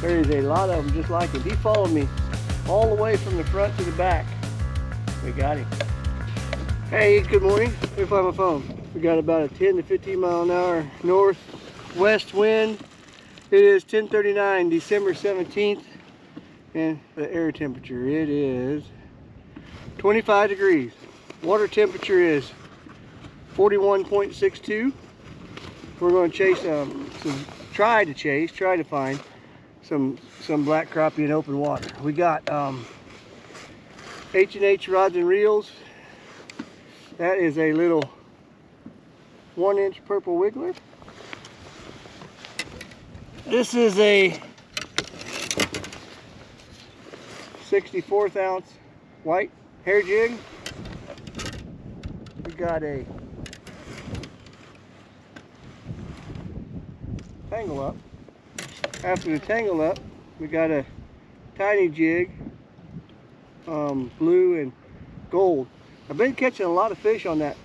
There is a lot of them just like him. He followed me all the way from the front to the back. We got him. Hey, good morning. Let me find my phone. We got about a 10 to 15 mile an hour northwest wind. It is 10:39, December 17th, and the air temperature, it is 25 degrees. Water temperature is 41.62. We're going to chase try to find some black crappie in open water. We got H&H rods and reels. That is a little 1-inch purple wiggler. This is a 64th ounce white hair jig. We got a tangle up. After the tangle up, we got a tiny jig, blue and gold. I've been catching a lot of fish on this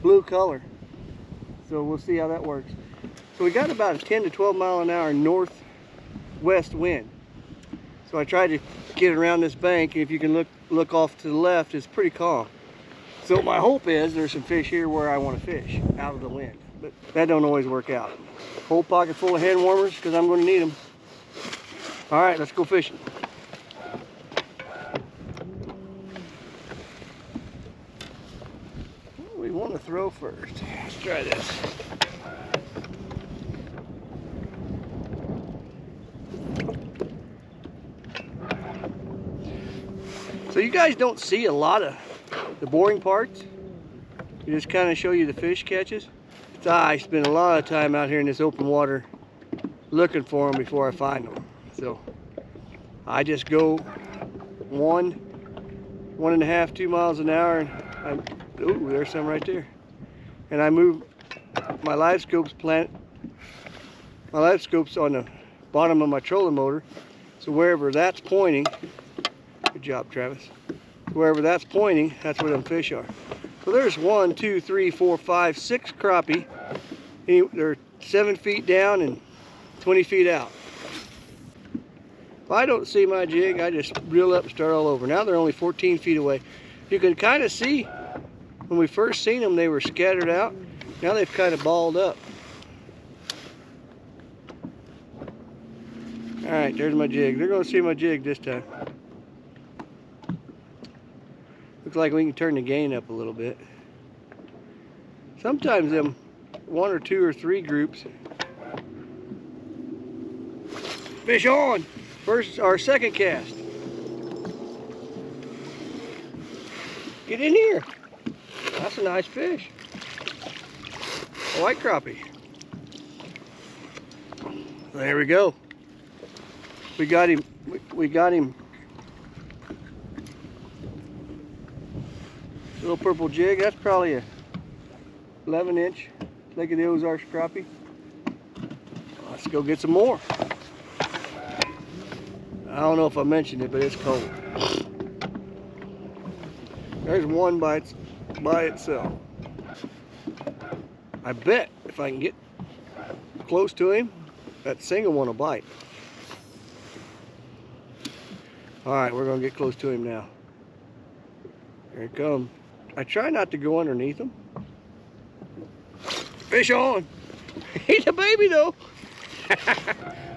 blue color, so we'll see how that works. So we got about a 10 to 12 mile an hour northwest wind. So I tried to get around this bank, and if you can look off to the left, it's pretty calm. So my hope is there's some fish here where I want to fish out of the wind, but that don't always work out. Whole pocket full of hand warmers because I'm going to need them. All right, let's go fishing. What do we want to throw first? Let's try this. So you guys don't see a lot of the boring parts. You just kind of show you the fish catches. I spend a lot of time out here in this open water looking for them before I find them. So I just go 1.5, 2 miles an hour, and ooh, there's some right there. And I move my live scopes on the bottom of my trolling motor. So wherever that's pointing, good job, Travis. Wherever that's pointing, that's where them fish are. So there's 1, 2, 3, 4, 5, 6 crappie. They're 7 feet down and 20 feet out. If I don't see my jig, I just reel up and start all over. Now they're only 14 feet away. You can kind of see when we first seen them, they were scattered out. Now they've kind of balled up. All right, there's my jig. They're going to see my jig this time. Looks like we can turn the gain up a little bit. Sometimes them 1 or 2 or 3 groups. Fish on! Our second cast. Get in here. That's a nice fish. A white crappie. There we go. We got him. We got him. Little purple jig. That's probably a 11-inch Lake of the Ozarks crappie. Let's go get some more. I don't know if I mentioned it, but it's cold. There's one by itself. I bet if I can get close to him, that single one will bite. All right, we're gonna get close to him now. Here it comes. I try not to go underneath him. Fish on! He's a baby though.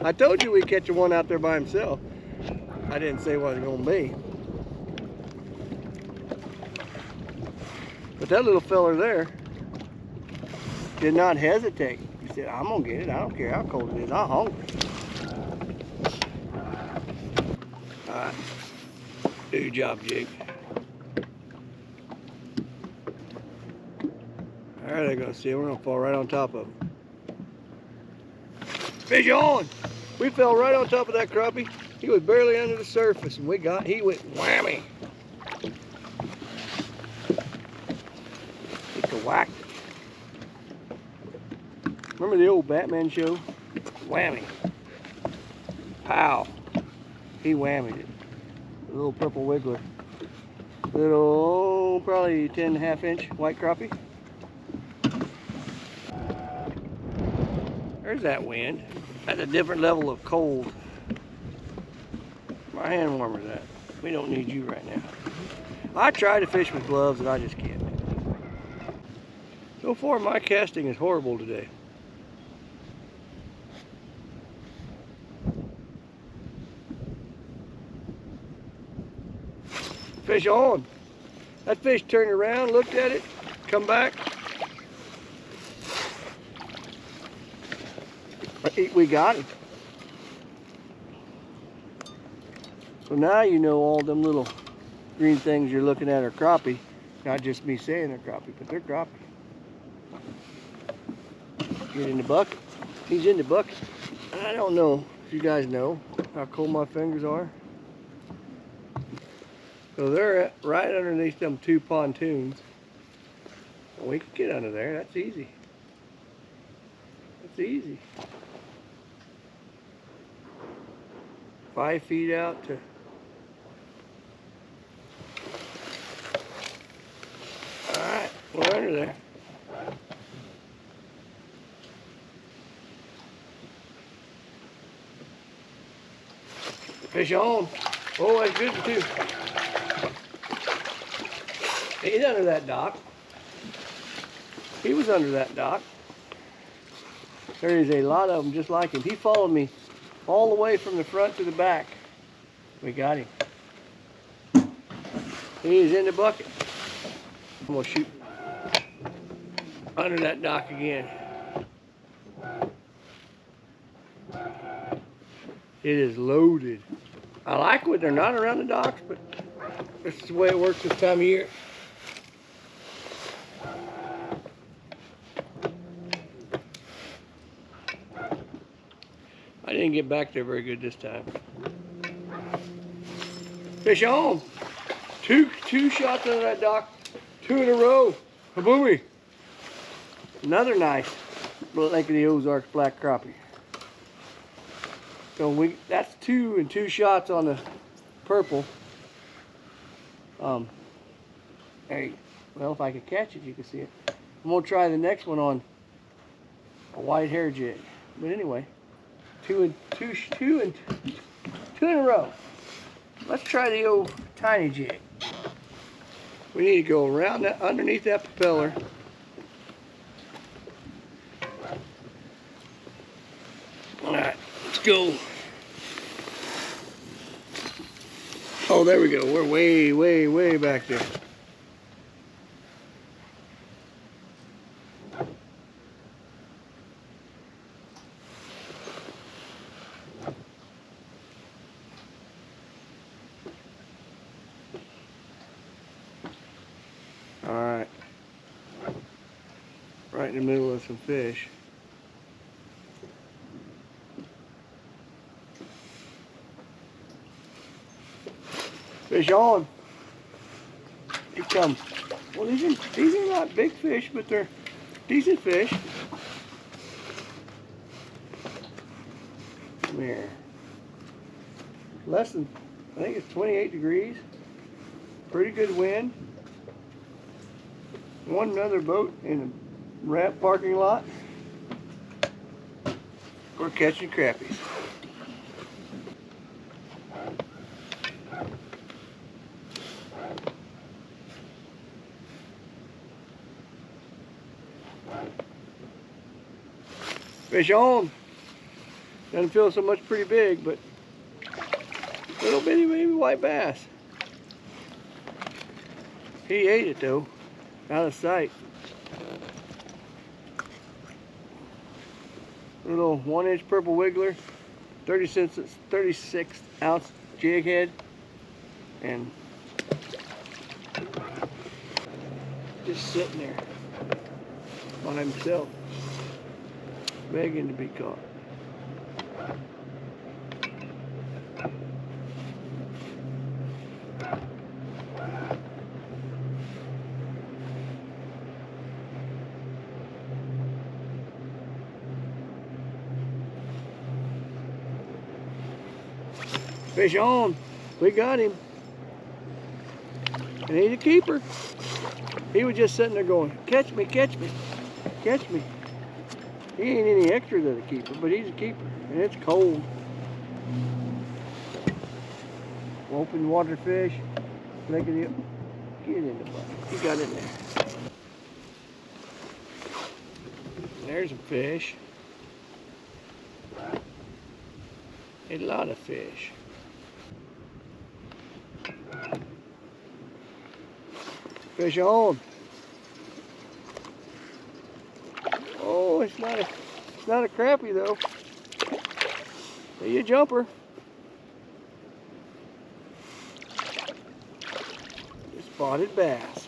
I told you we'd catch one out there by himself. I didn't say what it was gonna be. But that little feller there did not hesitate. He said, I'm gonna get it. I don't care how cold it is. I'm hungry. All right. Do your job, Jake. All right, they're gonna see it. We're gonna fall right on top of them. Fish on! We fell right on top of that crappie. He was barely under the surface, and he went whammy. He whacked it. Remember the old Batman show? Whammy. Pow. He whammied it. A little purple wiggler. Little, probably 10.5 inch white crappie. There's that wind. That's a different level of cold. My hand warmer's that. We don't need you right now. I try to fish with gloves and I just can't. So far my casting is horrible today. Fish on. That fish turned around, looked at it, come back. We got him. So now you know all them little green things you're looking at are crappie. Not just me saying they're crappie, but they're crappie. Get in the bucket. He's in the bucket. I don't know if you guys know how cold my fingers are. So they're right underneath them two pontoons. We can get under there. That's easy. That's easy. 5 feet out to. Alright, we're under there. Fish on. Oh, that's good too. He's under that dock. He was under that dock. There is a lot of them just like him. He followed me all the way from the front to the back. We got him. He's in the bucket. I'm gonna shoot under that dock again. It is loaded. I like when they're not around the docks, but this is the way it works this time of year. I didn't get back there very good this time. Fish on. Two shots under that dock. 2 in a row. Kaboomy. Another nice Lake of the Ozarks black crappie. So that's 2 and 2 shots on the purple. Hey, well, if I could catch it, you can see it. I'm gonna try the next one on a white hair jig. But anyway, 2 in a row. Let's try the old tiny jig. We need to go around that, underneath that propeller. All right, let's go. Oh, there we go. We're way, way, way back there. All right. Right in the middle of some fish. Fish on. He comes. Well, these are not big fish, but they're decent fish. Come here. Less than, I think it's 28 degrees. Pretty good wind. One other boat in the ramp parking lot. We're catching crappies. Fish on. Doesn't feel so much pretty big, but little bitty baby white bass. He ate it though, out of sight. Little 1-inch purple wiggler, 36 ounce jig head, and just sitting there by himself, begging to be caught. Fish on. We got him. And he's a keeper. He was just sitting there going, catch me, catch me, catch me. He ain't any extra than a keeper, but he's a keeper. And it's cold. Open water fish. Making it get in the bucket. He got in there. There's a fish. A lot of fish. Fish on. Oh, it's not a crappie though. See a jumper. A spotted bass.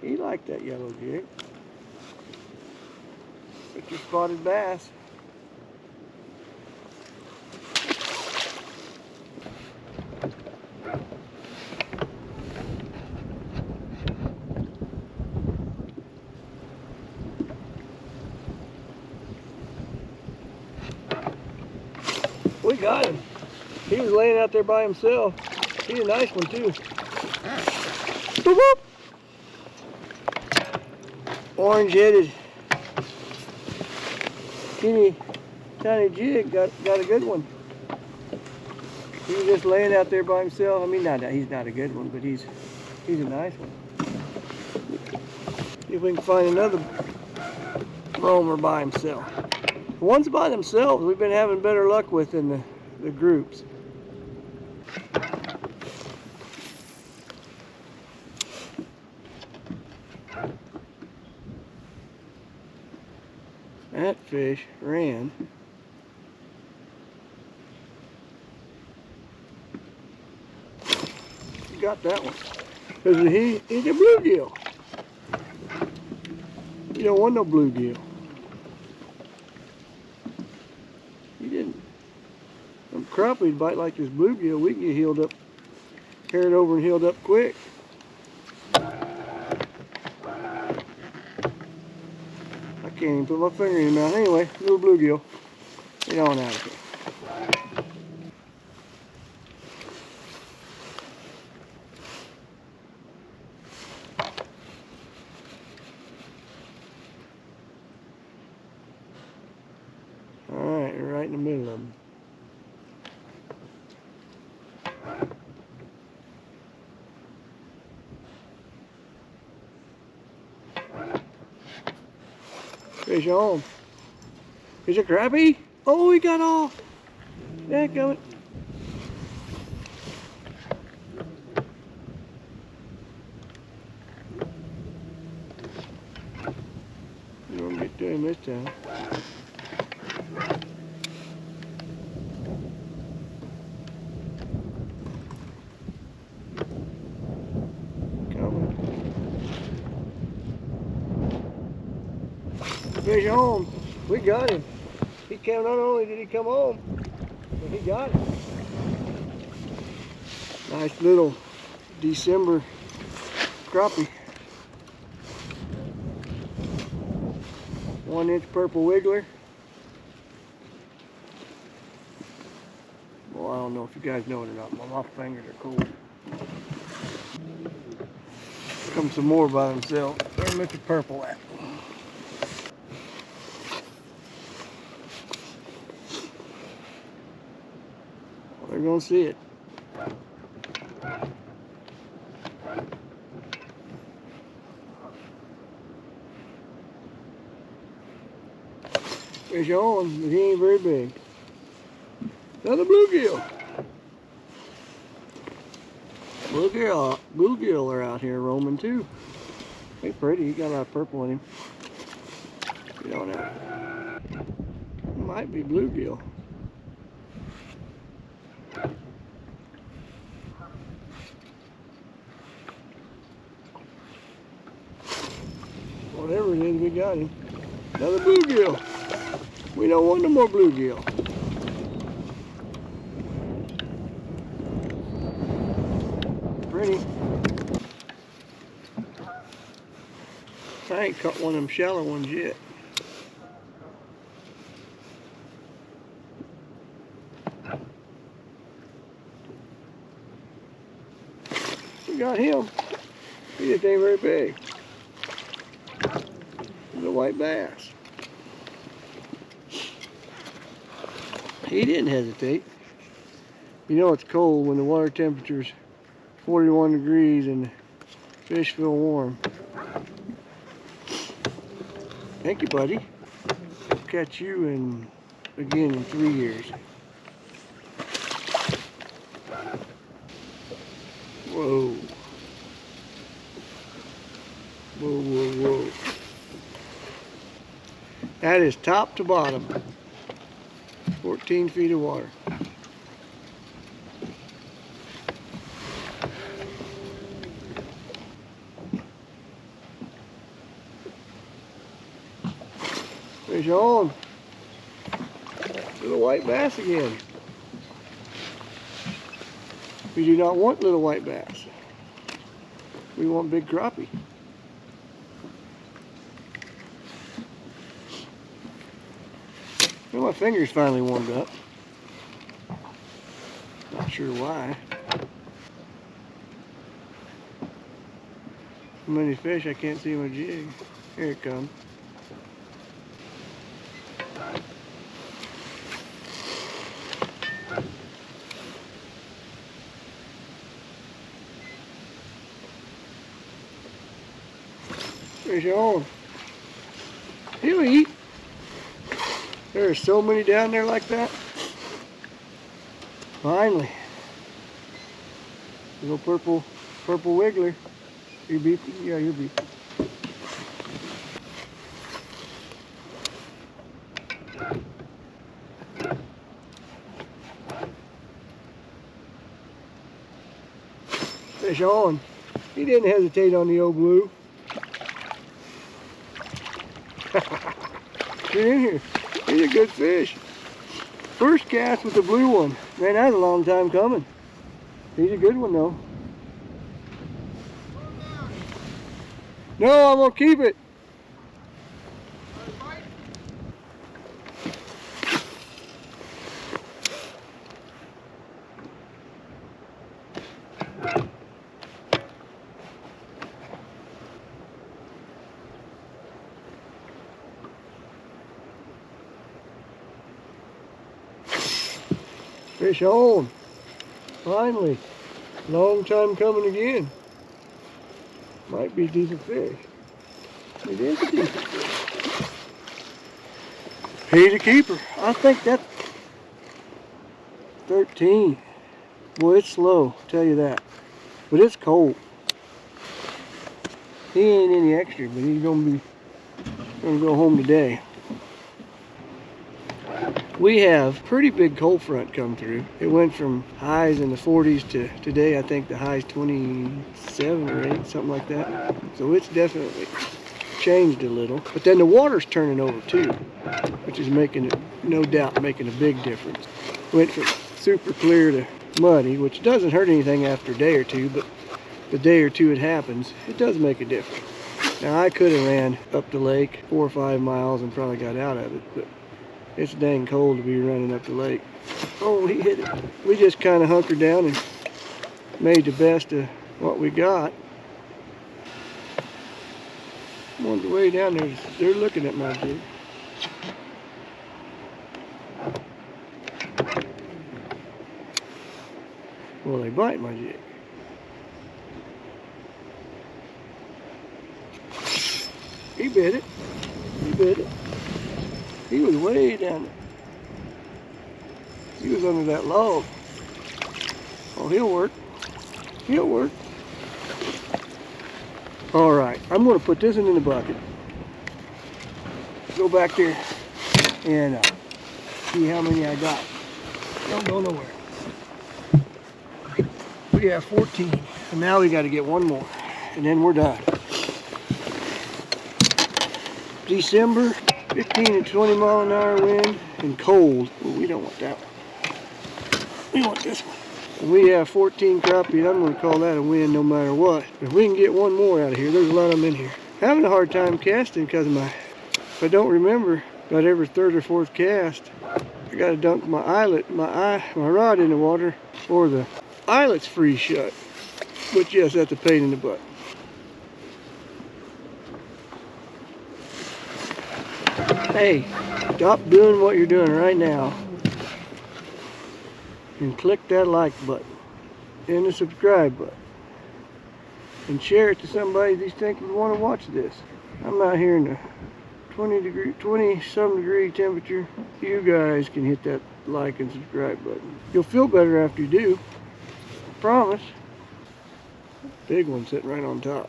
He liked that yellow jig. It's your spotted bass. We got him. He was laying out there by himself. He's a nice one too. Boop, boop. Orange-headed, teeny, tiny jig got a good one. He was just laying out there by himself. I mean, he's not a good one, but he's a nice one. See if we can find another roamer by himself. The ones by themselves we've been having better luck with than the groups. That fish ran. You got that one. Because he's a bluegill. You don't want no bluegill. He didn't. Them crappies bite like this bluegill. We can get healed up, carried over and healed up quick. I can't even put my finger in his mouth. Anyway, little bluegill. Get on out of here. Alright, you're right in the middle of them. Fish on. Is it crappie? Oh, he got off. Yeah, coming. You won't get to him this time. Coming. Fish on. We got him. He came. Not only did he come home, but he got him. Nice little December crappie. 1-inch purple wiggler. Well, I don't know if you guys know it or not. My fingers are cold. Come some more by themselves. Where's Mr. Purple at? Well, they're gonna see it. Fish on, but he ain't very big. Another bluegill. Bluegill are out here roaming too. He's pretty. He got a lot of purple in him. You don't know. Might be bluegill. Whatever it is, we got him. Another bluegill. We don't want no more bluegill. Pretty. I ain't caught one of them shallow ones yet. We got him. He just ain't very big. white bass. He didn't hesitate. You know it's cold when the water temperature's 41 degrees and the fish feel warm. Thank you, buddy. Catch you again in 3 years. Whoa. Whoa, whoa, whoa. That is top to bottom. 14 feet of water. Fish on. Little white bass again. We do not want little white bass. We want big crappie. Well, my fingers finally warmed up. Not sure why. So many fish I can't see my jig. Here it comes. Fish on. He'll eat. There are so many down there like that. Finally. Little purple wiggler. You beeping? Yeah, you're beeping. Fish on. He didn't hesitate on the old blue. Get in here. He's a good fish. First cast with the blue one. Man, that's a long time coming. He's a good one though. No, I'm gonna keep it. Fish on. Finally. Long time coming again. Might be a decent fish. It is a decent fish. He's a keeper. I think that's 13. Boy, it's slow, I'll tell you that. But it's cold. He ain't any extra, but he's gonna go home today. We have pretty big cold front come through. It went from highs in the 40s to today, I think the high's 27 or 8, something like that. So it's definitely changed a little. But then the water's turning over too, which is making it, no doubt, making a big difference. Went from super clear to muddy, which doesn't hurt anything after a day or two, but the day or two it happens, it does make a difference. Now I could have ran up the lake 4 or 5 miles and probably got out of it, but it's dang cold to be running up the lake. Oh, he hit it. We just kind of hunkered down and made the best of what we got. On the way down there, they're looking at my jig. Well, they bite my jig. He bit it. He bit it. He was way down there. He was under that log. Oh, he'll work. He'll work. All right, I'm going to put this in the bucket. Go back there and see how many I got. Don't go nowhere. We have 14, and now we got to get one more, and then we're done. December, 15 to 20 mile an hour wind and cold. Well, we don't want that one. We want this one. And we have 14 crappie, and I'm going to call that a win no matter what. If we can get one more out of here, there's a lot of them in here. Having a hard time casting because of if I don't remember, about every 3rd or 4th cast, I got to dunk my rod in the water, or the eyelet's freeze shut. But yes, that's a pain in the butt. Hey, stop doing what you're doing right now and click that like button and the subscribe button and share it to somebody that you think would want to watch this. I'm out here in the 20-some degree temperature. You guys can hit that like and subscribe button. You'll feel better after you do. I promise. Big one sitting right on top.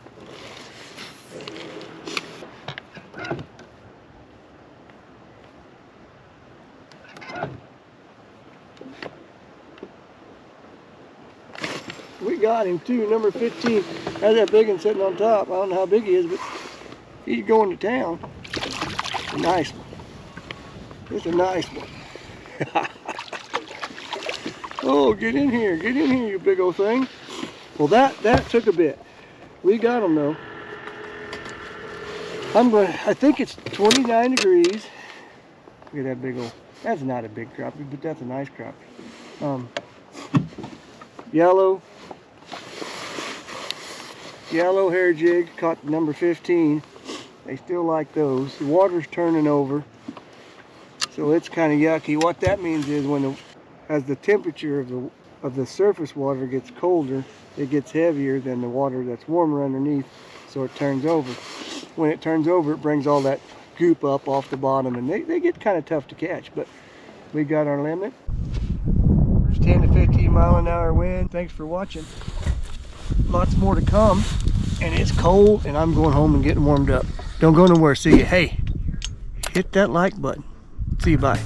We got him too, number 15. Has that big one sitting on top. I don't know how big he is, but he's going to town. It's a nice one. It's a nice one. Oh, get in here, you big old thing. Well, that took a bit. We got him though. I think it's 29 degrees. Look at that big old, that's not a big crappie, but that's a nice crappie. Yellow hair jig, caught number 15. They still like those. The water's turning over, so it's kind of yucky. What that means is as the temperature of the surface water gets colder, it gets heavier than the water that's warmer underneath, so it turns over. When it turns over, it brings all that goop up off the bottom, and they get kind of tough to catch, but we got our limit. There's 10 to 15 mile an hour wind. Thanks for watching. Lots more to come, and it's cold, and I'm going home and getting warmed up. Don't go nowhere. See you. Hey, hit that like button. See you. Bye.